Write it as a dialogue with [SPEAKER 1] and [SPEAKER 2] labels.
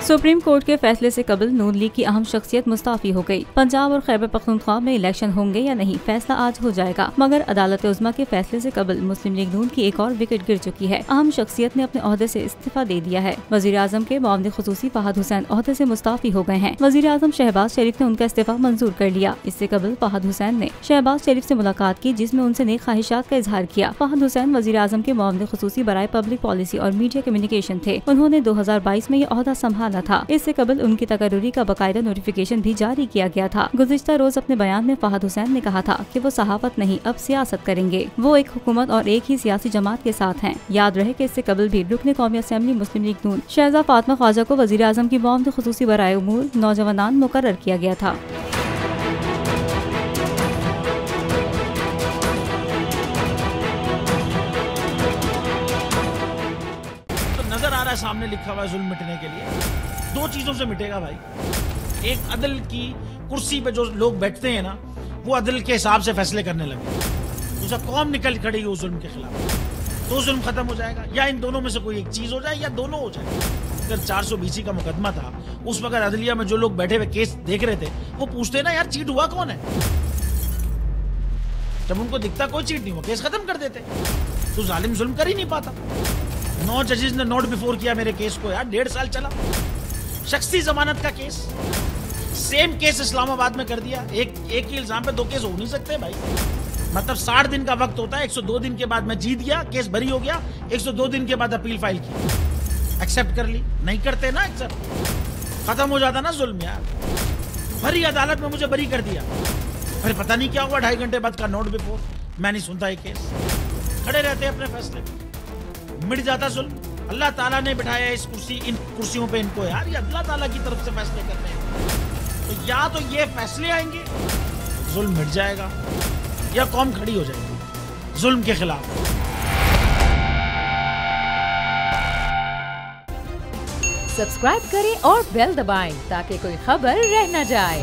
[SPEAKER 1] Supreme court के फैसले से कबल नून लीग की अहम शख्सियत मुस्ताफी हो गई। पंजाब और खैबर पख्तूनख्वा में इलेक्शन होंगे या नहीं, फैसला आज हो जाएगा। मगर अदालत उज़्मा के फैसले से कबल मुस्लिम लीग नून की एक और विकेट गिर चुकी है। अहम शख्सियत ने अपने ओहदे से इस्तीफा दे दिया है। वजीर आजम के मुआविन खुसूसी फहद हुसैन ओहदे से मुस्ताफी हो गए हैं। वजीर आजम शहबाज शरीफ ने उनका इस्तीफा मंजूर कर लिया। इससे कबल फहद हुसैन ने शहबाज शरीफ से मुलाकात की, जिसमें उनसे नेक ख्वाहिशात का इजहार किया। फहद हुसैन वजीर आजम के मुआविन खुसूसी बराए पब्लिक पॉलिसी और मीडिया कम्युनिकेशन थे। उन्होंने 2022 में ये ओहदा संभाला था। इससे कबल उनकी तकर्रुरी का बाकायदा नोटिफिकेशन भी जारी किया गया था। गुज़िश्ता रोज अपने बयान में फहद हुसैन ने कहा था कि वो सहाफत नहीं, अब सियासत करेंगे। वो एक हुकूमत और एक ही सियासी जमात के साथ हैं। याद रहे कि इससे कबल भी रुकने कौमी असेंबली मुस्लिम लीग नून शहज़ाद फातिमा ख्वाजा को वज़ीर आज़म की मुआविन खुसूसी बराए उमूर नौजवानान मुकर्रर किया गया था।
[SPEAKER 2] नजर आ रहा है सामने लिखा हुआ है जुल्म मिटने के लिए दो चीजों से मिटेगा भाई। एक अदल की कुर्सी पे जो लोग बैठते हैं ना, वो अदल के हिसाब से फैसले करने लगे। दूसरा कौम निकल खड़ी उस जुल्म के खिलाफ, तो जुल्म खत्म हो जाएगा। या इन दोनों में से कोई एक चीज हो जाए या दोनों हो जाए। अगर 420 का मुकदमा था, उस वक्त अदलिया में जो लोग बैठे हुए केस देख रहे थे, वो पूछते ना यार चीट हुआ कौन है। जब उनको दिखता कोई चीट नहीं हुआ, केस खत्म कर देते। तो जालिम जुल्म कर ही नहीं पाता। 9 जजेस ने नोट बिफोर किया मेरे केस को यार, 1.5 साल चला। शख्सी जमानत का केस, सेम केस इस्लामाबाद में कर दिया। एक ही इल्जाम पे 2 केस हो नहीं सकते भाई। मतलब 60 दिन का वक्त होता है। 102 दिन के बाद मैं जीत गया, केस बरी हो गया। 102 दिन के बाद अपील फाइल की, एक्सेप्ट कर ली। नहीं करते ना एक्सेप्ट, खत्म हो जाता ना जुल्म यार। भरी अदालत में मुझे बरी कर दिया, फिर पता नहीं क्या हुआ 2.5 घंटे बाद का नोट बिफोर। मैं नहीं सुनता ये केस, खड़े रहते अपने फैसले, मिट जाता जुल्म। अल्लाह ताला ने बिठाया इन कुर्सियों पे इनको यार, ये अल्लाह ताला की तरफ से फैसले करते हैं। तो या तो ये फैसले आएंगे, जुल्म मिट जाएगा, या कौम खड़ी हो जाएगी जुल्म के खिलाफ।
[SPEAKER 3] सब्सक्राइब करें और बेल दबाएं ताकि कोई खबर रह न जाए।